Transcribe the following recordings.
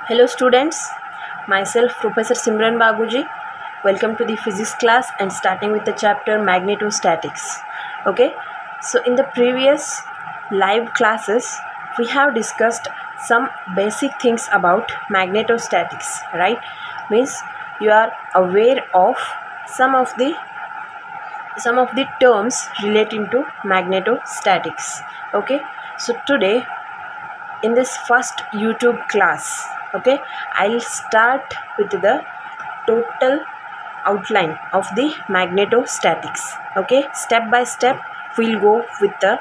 Hello students, myself Professor Simran Baguji. Welcome to the physics class and starting with the chapter magnetostatics. Okay, so in the previous live classes we have discussed some basic things about magnetostatics, right? Means you are aware of some of the terms relating to magnetostatics. Okay, so today in this first YouTube class, okay, I'll start with the total outline of the magnetostatics. Okay, step by step we'll go with the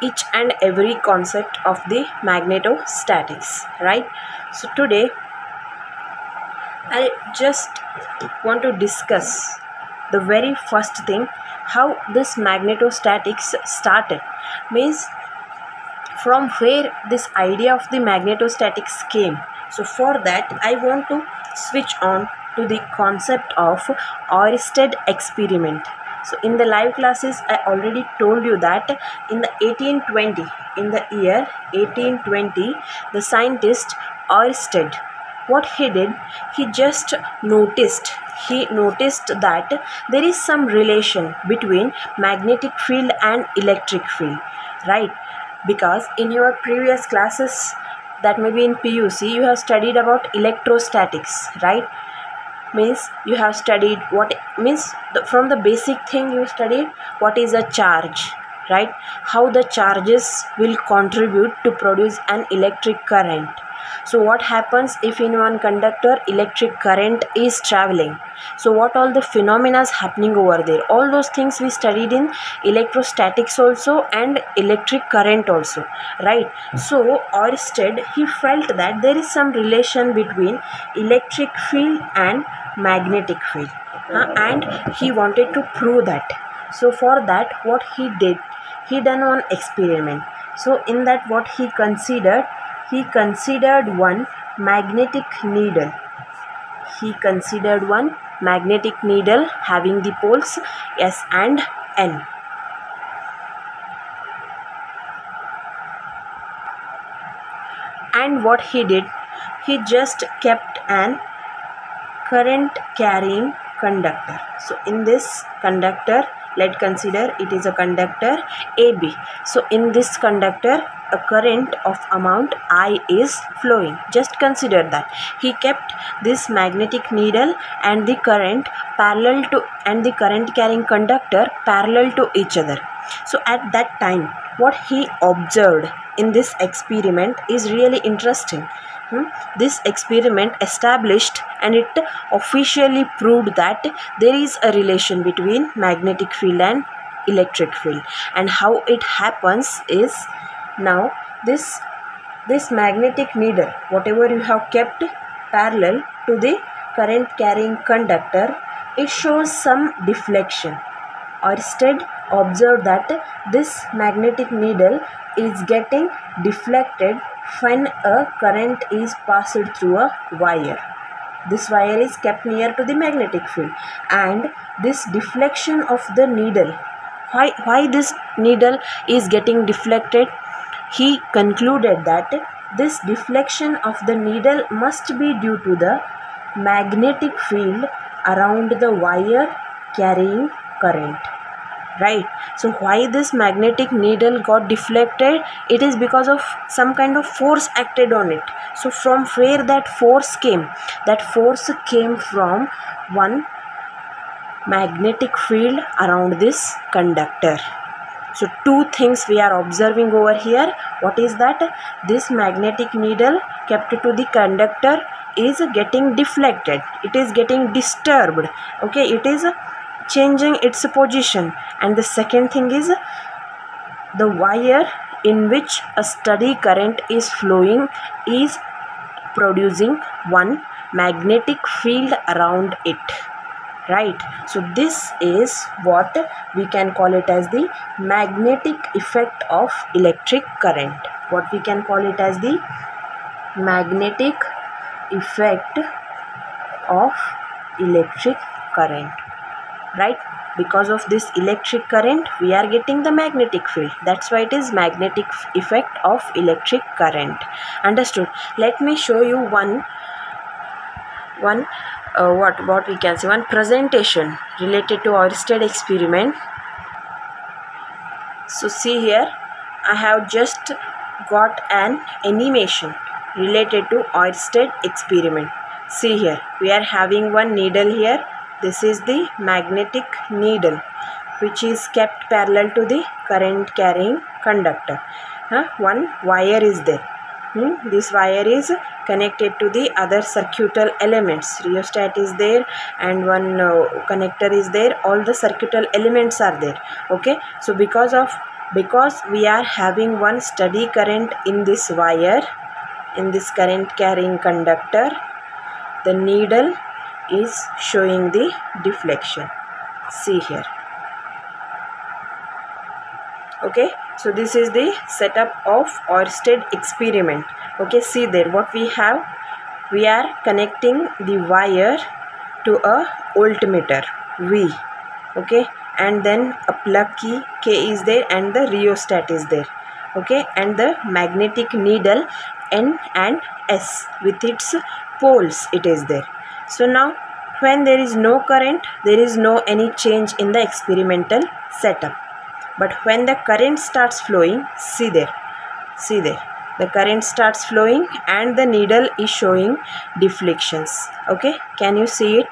each and every concept of the magnetostatics, right? So today I just want to discuss the very first thing, how this magnetostatics started. Means from where this idea of the magnetostatics came. So for that I want to switch on to the concept of Oersted experiment. So in the live classes I already told you that in the year 1820, the scientist Oersted, what he did, he noticed that there is some relation between magnetic field and electric field, right? Because in your previous classes, that may be in PUC, you have studied about electrostatics, right? Means you have studied from the basic thing you studied what is a charge, right? How the charges will contribute to produce an electric current. So what happens if in one conductor electric current is traveling? So what all the phenomena is happening over there? All those things we studied in electrostatics also and electric current also, right? So Oersted, he felt that there is some relation between electric field and magnetic field, and he wanted to prove that. So for that what he did, he done one experiment. So in that what he considered one magnetic needle. He considered one magnetic needle having the poles S and N. And what he did, he just kept an current carrying conductor. So in this conductor, let's consider it is a conductor AB. So in this conductor a current of amount I is flowing. Just consider that he kept this magnetic needle and the current current carrying conductor parallel to each other. So at that time what he observed in this experiment is really interesting. This experiment established and it officially proved that there is a relation between magnetic field and electric field. And how it happens is, now this magnetic needle, whatever you have kept parallel to the current carrying conductor, it shows some deflection. Oersted observed that this magnetic needle is getting deflected when a current is passed through a wire. This wire is kept near to the magnetic field, and this deflection of the needle, why this needle is getting deflected? He concluded that this deflection of the needle must be due to the magnetic field around the wire carrying current, right? So why this magnetic needle got deflected? It is because of some kind of force acted on it. So from where that force came? That force came from one magnetic field around this conductor. So two things we are observing over here. What is that? This magnetic needle kept to the conductor is getting deflected. It is getting disturbed. Okay, it is changing its position. And the second thing is the wire in which a steady current is flowing is producing one magnetic field around it, right? So this is what we can call it as the magnetic effect of electric current. What we can call it as the magnetic effect of electric current, right? because of this electric current we are getting the magnetic field. That's why it is magnetic effect of electric current. Understood? Let me show you one what we can say, one presentation related to Oersted experiment. So see here, I have just got an animation related to Oersted experiment. See here, we are having one needle here. This is the magnetic needle which is kept parallel to the current carrying conductor. One wire is there. This wire is connected to the other circuital elements. Rheostat is there and one connector is there. All the circuital elements are there. Okay, so because we are having one steady current in this wire, in this current carrying conductor, the needle is showing the deflection. See here. Okay, so this is the setup of Oersted experiment. Okay, see there what we have. We are connecting the wire to a voltmeter V. Okay, and then a plug key K is there and the rheostat is there. Okay, and the magnetic needle N and S with its poles it is there. So now when there is no current, there is no any change in the experimental setup. But when the current starts flowing, see there, the current starts flowing and the needle is showing deflections. Okay, can you see it?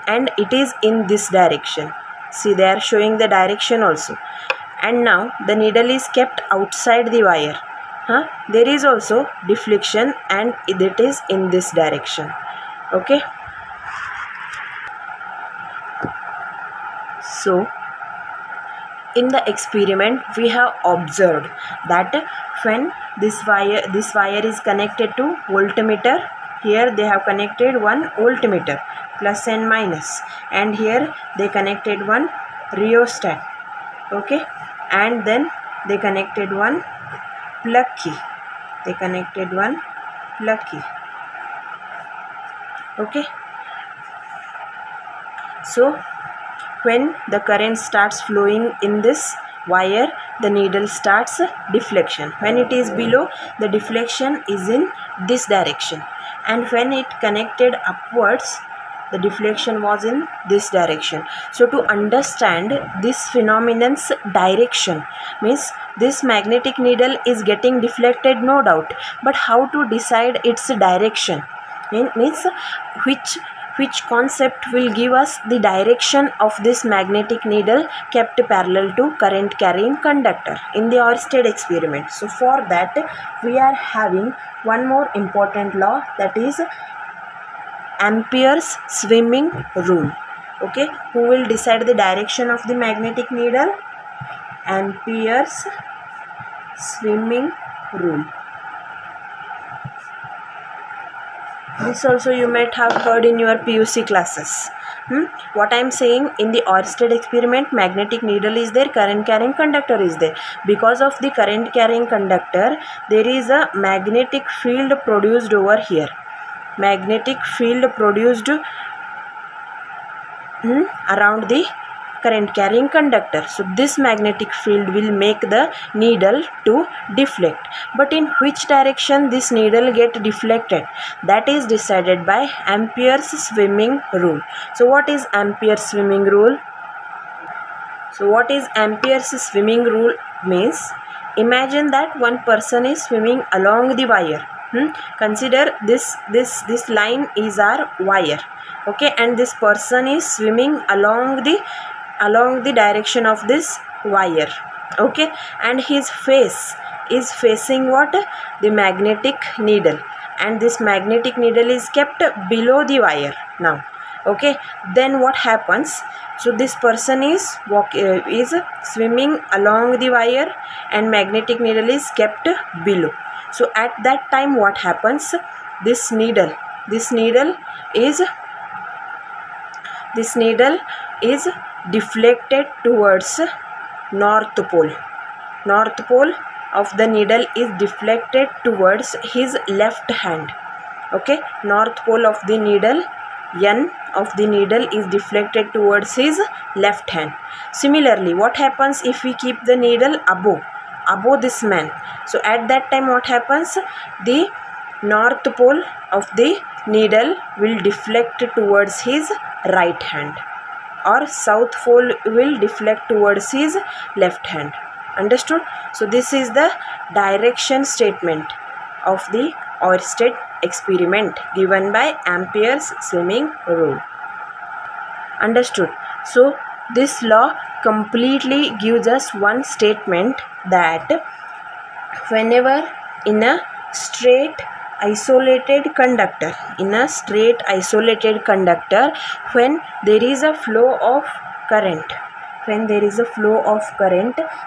And it is in this direction. See, they are showing the direction also. And now the needle is kept outside the wire. There is also deflection and it is in this direction. Okay, so in the experiment we have observed that when this wire is connected to voltmeter, here they have connected one voltmeter plus and minus, and here they connected one rheostat. Okay, and then they connected one plug key. Okay, so when the current starts flowing in this wire, the needle starts deflection. When it is below, the deflection is in this direction, and when it connected upwards, the deflection was in this direction. So to understand this phenomenon's direction, means this magnetic needle is getting deflected, no doubt, but how to decide its direction? Means which concept will give us the direction of this magnetic needle kept parallel to current carrying conductor in the Oersted experiment. So for that we are having one more important law, that is Ampere's swimming rule. Okay, who will decide the direction of the magnetic needle? Ampere's swimming rule. This also you might have heard in your PUC classes. What I am saying, in the Oersted experiment, magnetic needle is there, current carrying conductor is there. Because of the current carrying conductor, there is a magnetic field produced over here. Magnetic field produced around the current carrying conductor. So this magnetic field will make the needle to deflect. But in which direction this needle get deflected? That is decided by Ampere's swimming rule. So what is Ampere's swimming rule? So what is Ampere's swimming rule means? Imagine that one person is swimming along the wire. Consider this line is our wire. Okay, and this person is swimming along the direction of this wire. Okay, and his face is facing what? The magnetic needle, and this magnetic needle is kept below the wire now. Okay, then what happens? So this person is swimming along the wire and magnetic needle is kept below. So at that time what happens? This needle is deflected towards north pole. North pole of the needle is deflected towards his left hand. Okay, north pole of the needle N of the needle is deflected towards his left hand. Similarly, what happens if we keep the needle above this man? So at that time what happens? The north pole of the needle will deflect towards his right hand, or south pole will deflect towards his left hand. Understood? So this is the direction statement of the Oersted experiment given by Ampere's swimming rule. Understood? So this law completely gives us one statement that whenever in a straight isolated conductor, when there is a flow of current,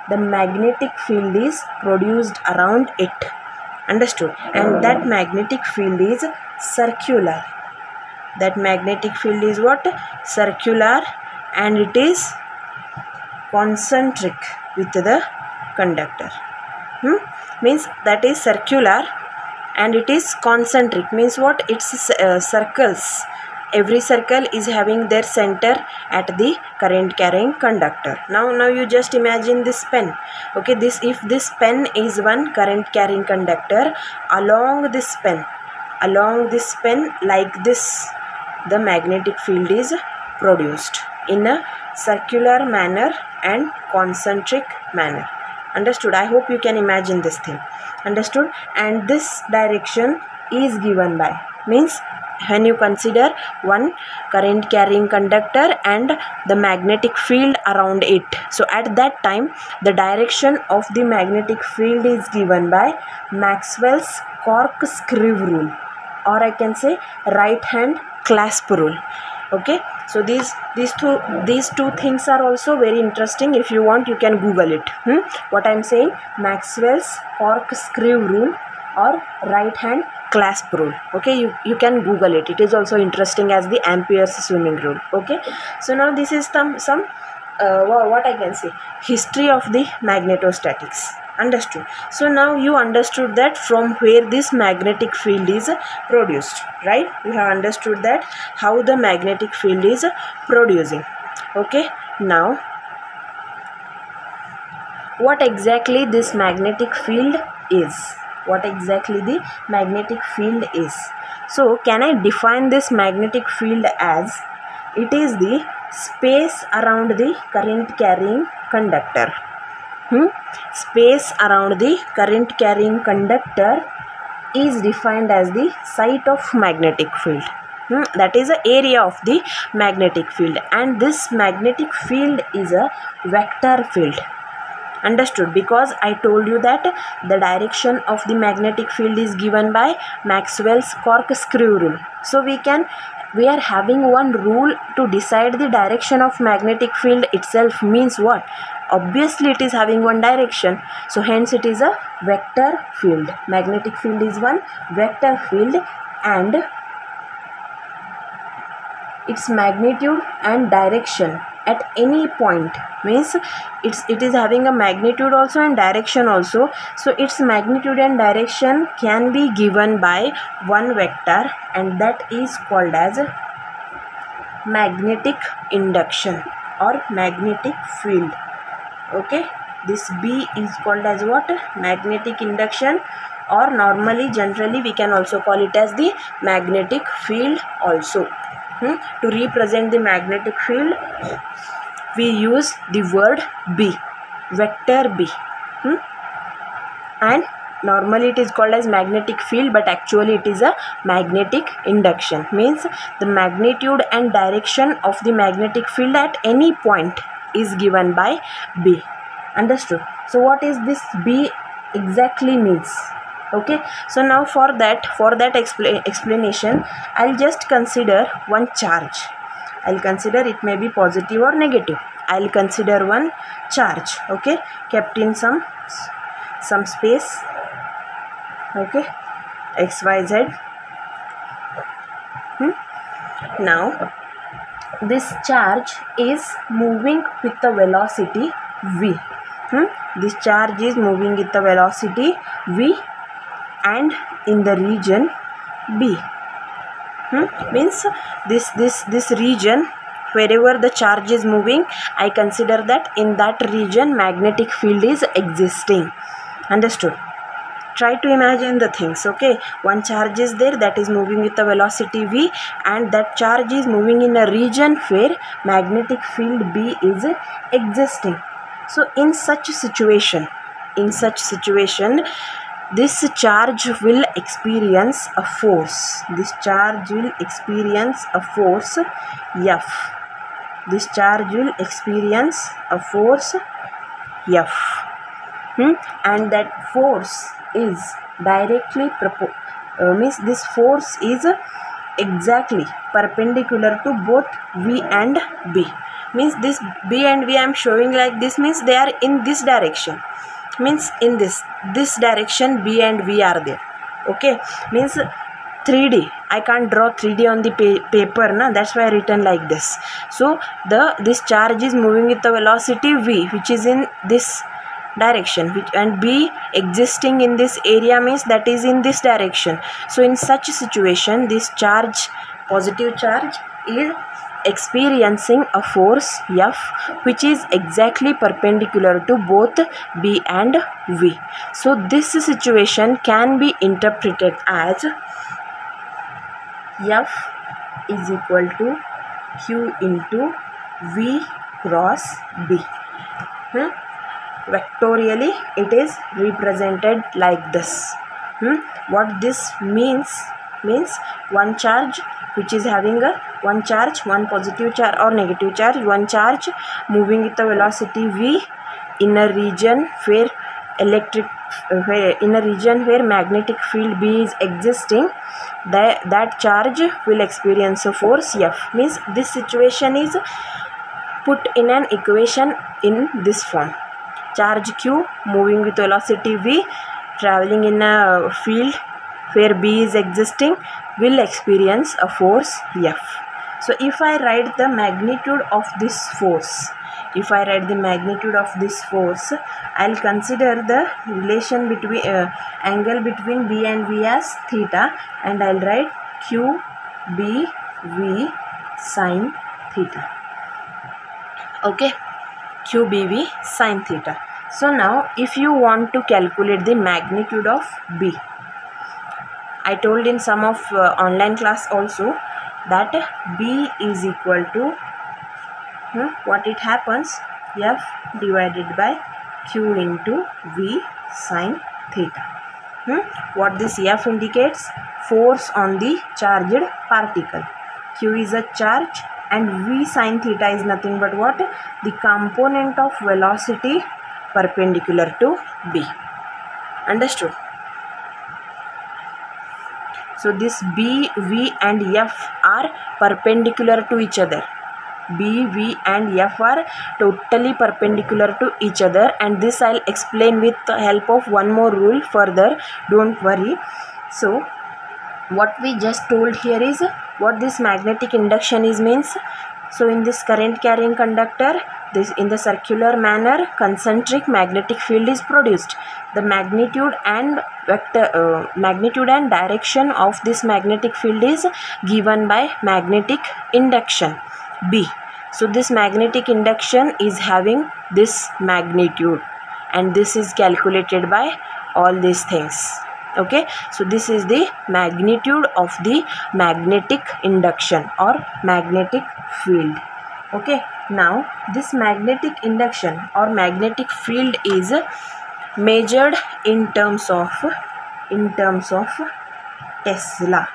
the magnetic field is produced around it. Understood? And that magnetic field is circular. That magnetic field is what? Circular, and it is concentric with the conductor. Means that is circular and it is concentric. Means what? It's circles. Every circle is having their center at the current carrying conductor. Now you just imagine this pen. Okay, if this pen is one current carrying conductor, along this pen like this, the magnetic field is produced in a circular manner and concentric manner. Understood? I hope you can imagine this thing. Understood? And this direction is given by, means when you consider one current carrying conductor and the magnetic field around it, so at that time the direction of the magnetic field is given by Maxwell's corkscrew rule, or I can say right hand clasp rule. Okay, so these two things are also very interesting. If you want, you can Google it. What I am saying, Maxwell's corkscrew rule or right hand clasp rule. Okay, you can Google it. It is also interesting as the Ampere's swimming rule. Okay, so now this is some what I can say, history of the magnetostatics. Understood? So now you understood that from where this magnetic field is produced, right? You have understood that how the magnetic field is producing. Okay, now what exactly this magnetic field is? So can I define this magnetic field as it is the space around the current carrying conductor. Space around the current carrying conductor is defined as the site of magnetic field. That is the area of the magnetic field, and this magnetic field is a vector field. Understood? Because I told you that the direction of the magnetic field is given by Maxwell's corkscrew rule. So we are having one rule to decide the direction of magnetic field itself. Means what? Obviously it is having one direction, so hence it is a vector field. Magnetic field is one vector field, and its magnitude and direction at any point, means it is having a magnitude also and direction also. So its magnitude and direction can be given by one vector, and that is called as magnetic induction or magnetic field. Okay, this B is called as what? Magnetic induction, or normally generally we can also call it as the magnetic field also. To represent the magnetic field, we use the word B, vector B. And normally it is called as magnetic field, but actually it is a magnetic induction. Means the magnitude and direction of the magnetic field at any point is given by B. Understood? So what is this B exactly means? Okay, so now for that explanation, I'll just consider one charge. I'll consider it may be positive or negative. I'll consider one charge, okay, kept in some space, okay, XYZ. Now this charge is moving with the velocity v. This charge is moving with the velocity v and in the region B. Means this region, wherever the charge is moving, I consider that in that region magnetic field is existing. Understood? Try to imagine the things. Okay, one charge is there that is moving with a velocity v, and that charge is moving in a region where magnetic field B is existing. So in such situation, this charge will experience a force. This charge will experience a force F. This charge will experience a force F. And that force is directly means this force is exactly perpendicular to both V and B. Means this B and V I am showing like this, means they are in this direction. Means in this direction B and V are there. Okay, means 3D, I can't draw 3D on the paper, na? That's why I written like this. So this charge is moving with the velocity v, which is in this direction, and B existing in this area means that is in this direction. So in such a situation, this charge, positive charge, is experiencing a force F, which is exactly perpendicular to both B and V. So this situation can be interpreted as F is equal to Q into V cross B. Vectorially it is represented like this. What this means one charge which is having one positive charge or negative charge, one charge moving with the velocity v in a region where magnetic field B is existing, that charge will experience a force F. Means this situation is put in an equation in this form. Charge Q moving with velocity v, traveling in a field where B is existing, will experience a force F. So if I write the magnitude of this force, I'll consider the relation between angle between B and V as theta, and I'll write Q B V sin theta. Okay, Q B V sin theta. So now if you want to calculate the magnitude of B, I told in some of online class also that B is equal to what it happens, F divided by Q into V sin theta. What this F indicates? Force on the charged particle. Q is a charge and V sin theta is nothing but what? The component of velocity perpendicular to B. Understood? So this B, V and F are perpendicular to each other. B, V and F are totally perpendicular to each other, and this I'll explain with the help of one more rule further, don't worry. So what we just told here is what this magnetic induction is means. So in this current carrying conductor, this in the circular manner concentric magnetic field is produced. The magnitude and direction of this magnetic field is given by magnetic induction B. So this magnetic induction is having this magnitude, and this is calculated by all these things. Okay, so this is the magnitude of the magnetic induction or magnetic field. Okay, now this magnetic induction or magnetic field is measured in terms of Tesla.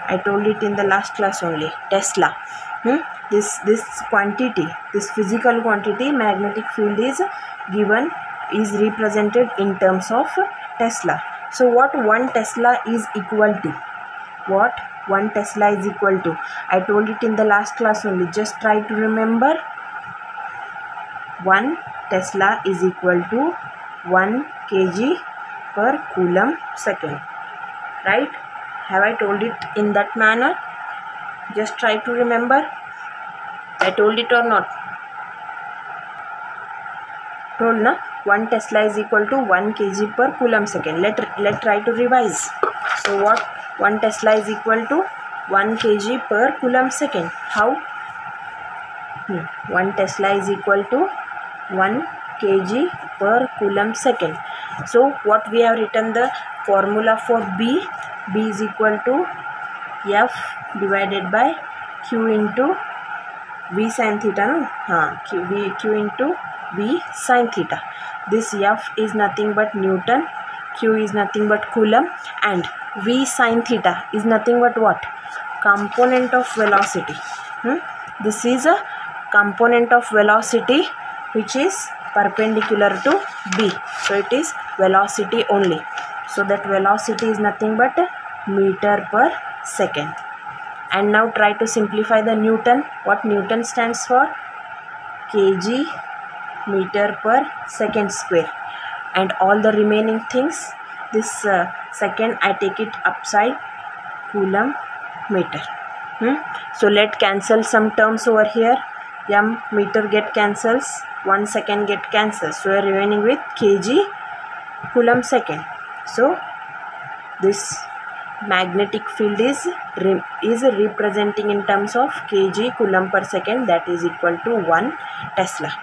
I told it in the last class only, Tesla. This quantity, this physical quantity, magnetic field is represented in terms of Tesla. So what 1 Tesla is equal to? I told it in the last class only. Just try to remember. 1 Tesla is equal to 1 kg per coulomb second. Right? Have I told it in that manner? Just try to remember. I told it or not? Told na? 1 Tesla is equal to 1 kg per coulomb second. Let's try to revise. So what 1 Tesla is equal to? 1 kg per coulomb second. How? 1 Tesla is equal to 1 kg per coulomb second. So what we have written the formula for B? B is equal to F divided by Q into V sin theta, no? Q into V sin theta. This F is nothing but Newton, Q is nothing but Coulomb, and V sin theta is nothing but what? Component of velocity. This is a component of velocity which is perpendicular to B. So it is velocity only. So that velocity is nothing but meter per second. And now try to simplify the Newton. What Newton stands for? Kg meter per second square. And all the remaining things, this second I take it upside, Coulomb meter. So let cancel some terms over here. M meter get cancels, 1 second get cancels. So we are remaining with kg Coulomb second. So this magnetic field is representing in terms of kg Coulomb per second, that is equal to 1 Tesla.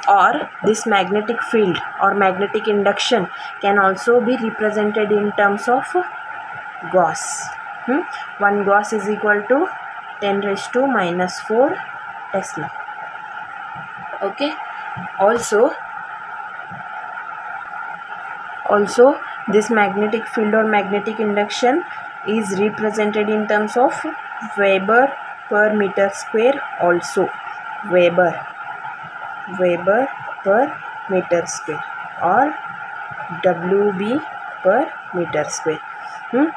Or this magnetic field or magnetic induction can also be represented in terms of Gauss. 1 Gauss is equal to 10 raised to minus 4 Tesla. Okay. Also this magnetic field or magnetic induction is represented in terms of Weber per meter square also. Weber per meter square or WB per meter square.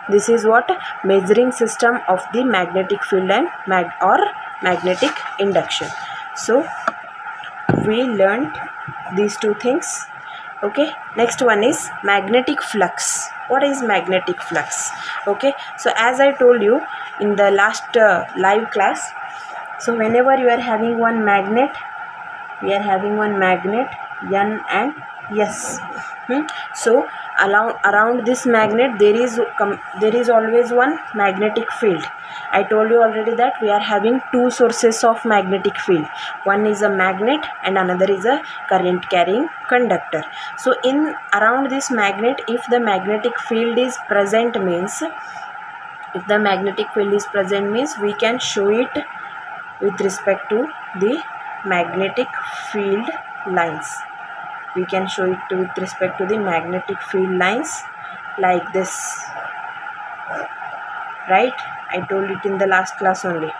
This is what measuring system of the magnetic field and magnetic induction. So we learned these two things. Okay, next one is magnetic flux. What is magnetic flux? Okay, so as I told you in the last live class, so whenever you are having one magnet, we are having one magnet N and S. So around this magnet there is always one magnetic field. I told you already that we are having two sources of magnetic field. One is a magnet and another is a current carrying conductor. So in around this magnet, if the magnetic field is present means, we can show it with respect to the magnetic field lines. We can show it with respect to the magnetic field lines like this, right? I told it in the last class only.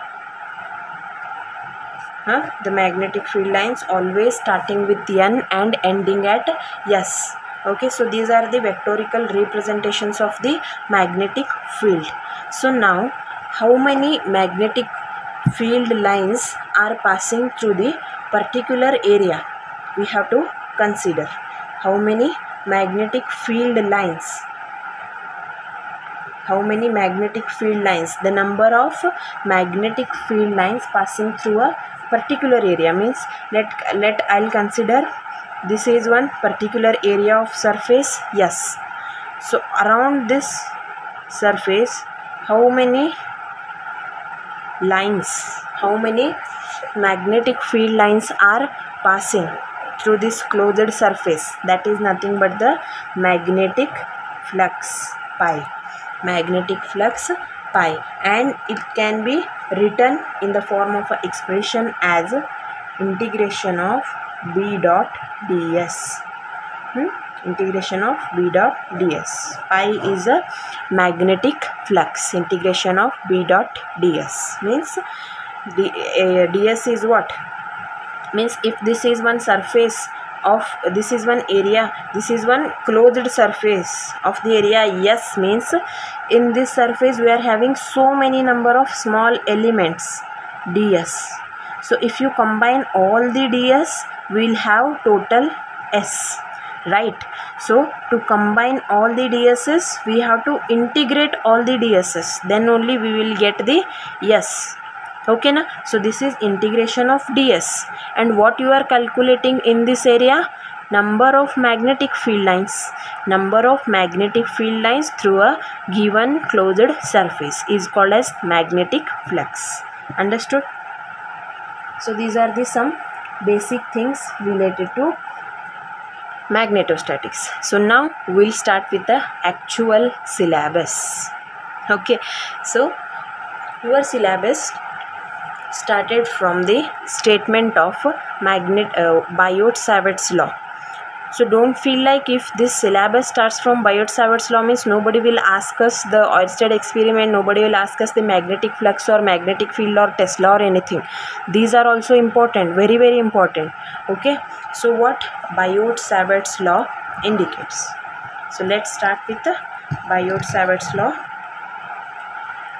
The magnetic field lines always starting with N and ending at S. Okay, so these are the vectorical representations of the magnetic field. So now, how many magnetic field lines are passing through the particular area? We have to consider how many magnetic field lines. The number of magnetic field lines passing through a particular area means, I'll consider this is one particular area of surface. Yes. So around this surface, how many magnetic field lines are passing through this closed surface? That is nothing but the magnetic flux pi. And it can be written in the form of an expression as integration of B dot ds. Integration of B dot ds. Pi is a magnetic flux. Integration of B dot ds means ds is what? Means if this is one surface of, this is one area, this is one closed surface of the area S, means in this surface we are having so many number of small elements ds. So if you combine all the ds, we will have total S, right? So to combine all the ds's, we have to integrate all the ds's, then only we will get the S. Okay na? So this is integration of ds. And what you are calculating in this area? number of magnetic field lines through a given closed surface is called as magnetic flux. Understood? So these are the some basic things related to magnetostatics. So now we'll start with the actual syllabus. Okay, so your syllabus started from the statement of Biot-Savart's law. So don't feel like if this syllabus starts from Biot-Savart's law means nobody will ask us the Oersted experiment, nobody will ask us the magnetic flux or magnetic field or Tesla or anything. These are also important, very very important. Okay, so what Biot-Savart's law indicates? So let's start with the Biot-Savart's law.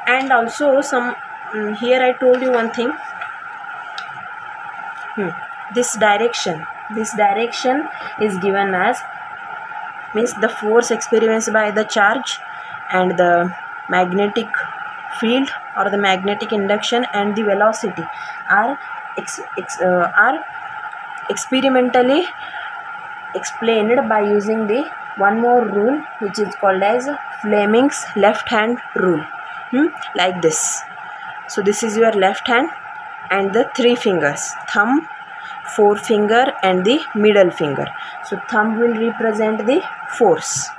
And also some here I told you one thing, this direction is given as means the force experienced by the charge and the magnetic field or the magnetic induction and the velocity are experimentally explained by using the one more rule which is called as Fleming's left hand rule. Like this. So this is your left hand and the three fingers, thumb, forefinger and the middle finger. So thumb will represent the force,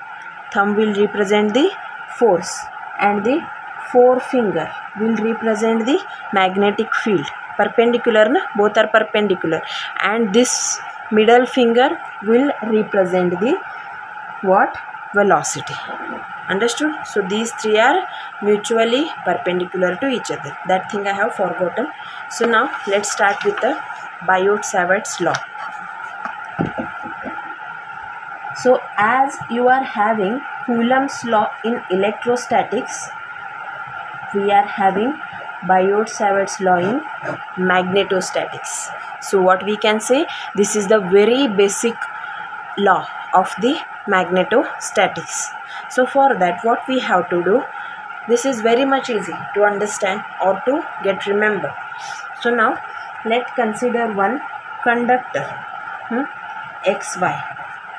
and the forefinger will represent the magnetic field. Perpendicular na, both are perpendicular, and this middle finger will represent the what? Velocity. Understood? So these three are mutually perpendicular to each other. That thing I have forgotten. So now let's start with the Biot-Savart's law. So as you are having Coulomb's law in electrostatics, we are having Biot-Savart's law in magnetostatics. So what we can say, this is the very basic law of the magnetostatics. So for that what we have to do, this is very much easy to understand or to get remember. So now let's consider one conductor XY,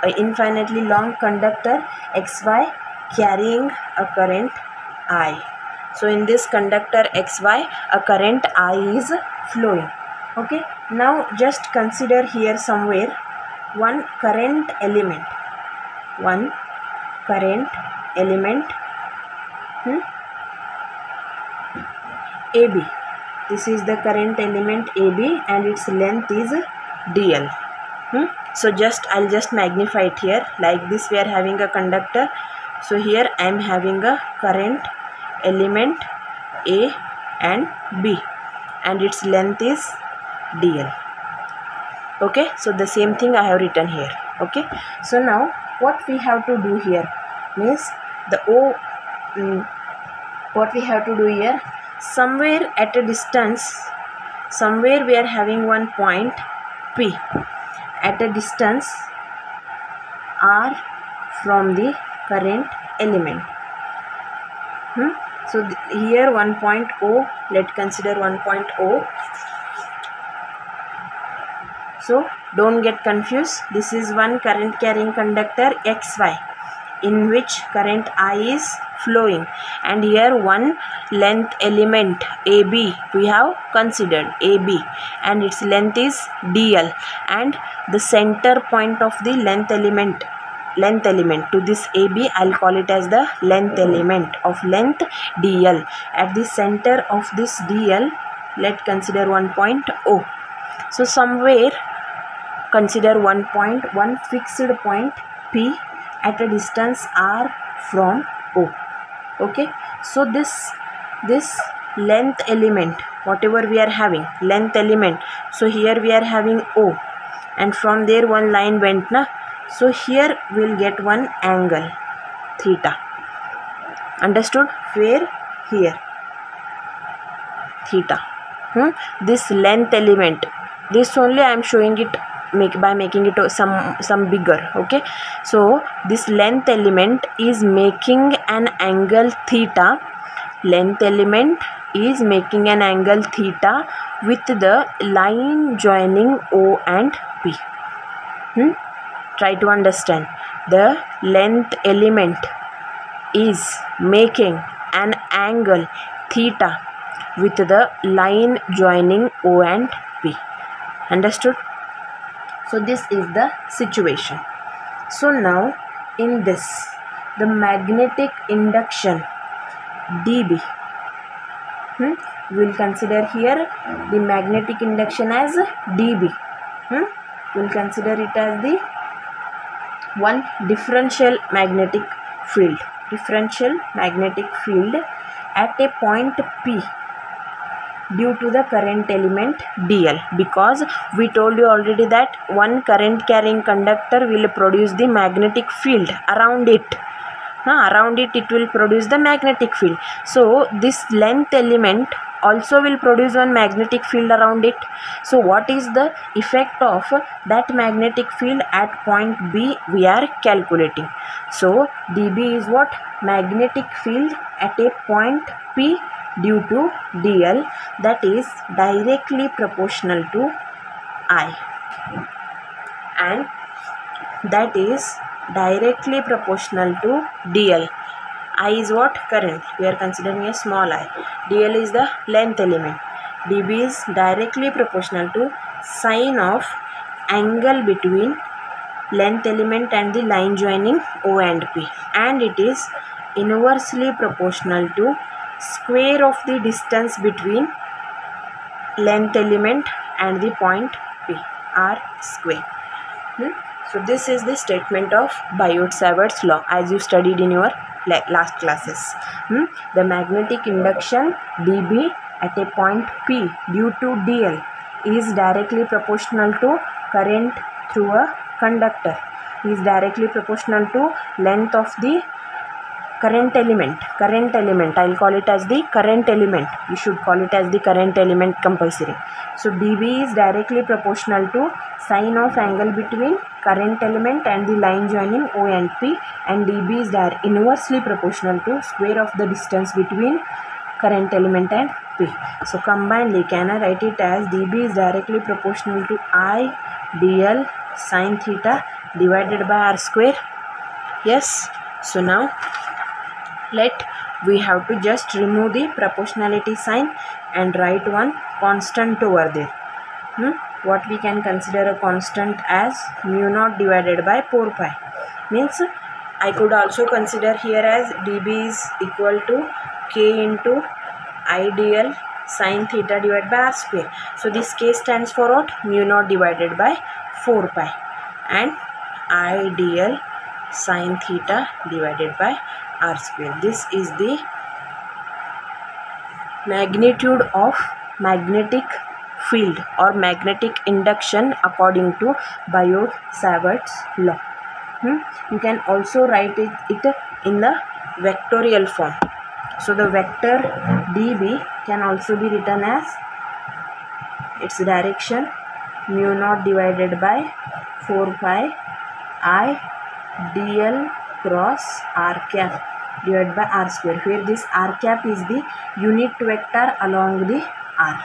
an infinitely long conductor XY carrying a current I. So in this conductor XY a current I is flowing. Okay, now just consider here somewhere one current element AB. This is the current element AB and its length is dl. So I'll just magnify it here. Like this we are having a conductor. So here I am having a current element A and B and its length is dl. Okay, so the same thing I have written here. Okay, so now what we have to do here means what we have to do here, somewhere at a distance, somewhere we are having one point P at a distance R from the current element. So here one point O, let's consider one point O. So don't get confused, this is one current carrying conductor XY in which current I is flowing, and here one length element AB we have considered, AB, and its length is dl, and the center point of the length element to this AB, I'll call it as the length element of length dl. At the center of this dl, let's consider one point O. So somewhere consider one fixed point P at a distance R from O. Okay, so this length element, whatever we are having, length element, so here we are having O, and from there one line went na, so here we'll get one angle theta. Understood? Where? Here, theta. This length element, this only I am showing it by making it some bigger. Okay, so this length element is making an angle theta. Length element is making an angle theta with the line joining O and P. try to understand. The length element is making an angle theta with the line joining O and P. Understood? So this is the situation. So now in this, the magnetic induction dB, we will consider here the magnetic induction as dB. We will consider it as the one differential magnetic field at a point P due to the current element dl, because we told you already that one current carrying conductor will produce the magnetic field around it. Around it will produce the magnetic field. So this length element also will produce one magnetic field around it. So what is the effect of that magnetic field at point B we are calculating. So dB is what? Magnetic field at a point P due to dl, that is directly proportional to I, and that is directly proportional to dl. I is what? Current. We are considering a small I. dl is the length element. dB is directly proportional to sine of angle between length element and the line joining O and P, and it is inversely proportional to square of the distance between length element and the point P, R square. So this is the statement of Biot-Savart's law as you studied in your last classes. The magnetic induction dB at a point P due to dl is directly proportional to current through a conductor, is directly proportional to length of the current element. I'll call it as the current element. You should call it as the current element compulsory. So dB is directly proportional to sine of angle between current element and the line joining O and P, and dB is inversely proportional to square of the distance between current element and P. So combinedly, can I write it as dB is directly proportional to I dl sine theta divided by R square? Yes. So now we have to just remove the proportionality sign and write one constant over there. What we can consider a constant as mu naught divided by 4 pi. Means I could also consider here as dB is equal to k into I dl sine theta divided by R square. So this k stands for what? Mu naught divided by 4 pi, and I dl sine theta divided by R square. This is the magnitude of magnetic field or magnetic induction according to Biot-Savart's law. You can also write it in the vectorial form. So the vector dB can also be written as its direction mu naught divided by 4 pi I dl cross r cap divided by r square, where this r cap is the unit vector along the r.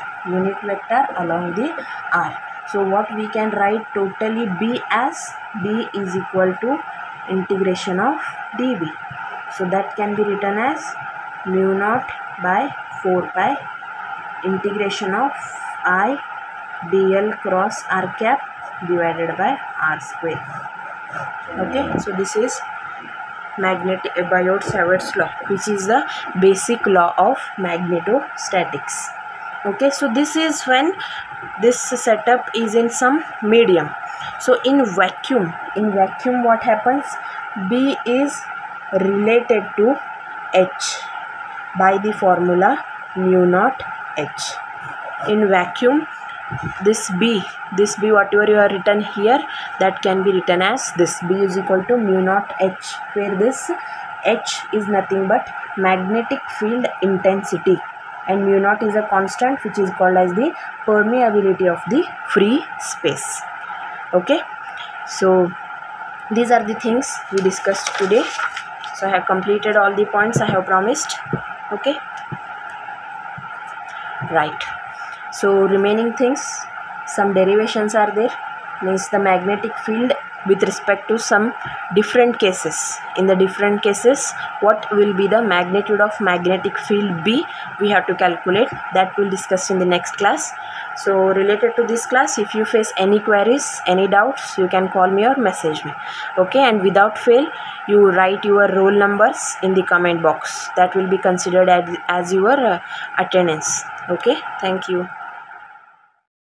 So what we can write totally B as B is equal to integration of dB. So that can be written as mu naught by 4 pi integration of I dl cross r cap divided by r square. Okay, so this is Biot-Savart's law, which is the basic law of magnetostatics. Okay, so this is when this setup is in some medium. So in vacuum what happens? B is related to H by the formula mu naught H. In vacuum, this B whatever you have written here, that can be written as this B is equal to mu naught H, where this H is nothing but magnetic field intensity, and mu naught is a constant which is called as the permeability of the free space. Okay, so these are the things we discussed today. So I have completed all the points I have promised. Okay, right. So remaining things, some derivations are there. Means the magnetic field with respect to some different cases. In the different cases, what will be the magnitude of magnetic field B, we have to calculate. That we'll discuss in the next class. So related to this class, if you face any queries, any doubts, you can call me or message me. Okay, and without fail, you write your roll numbers in the comment box. That will be considered as your attendance. Okay, thank you.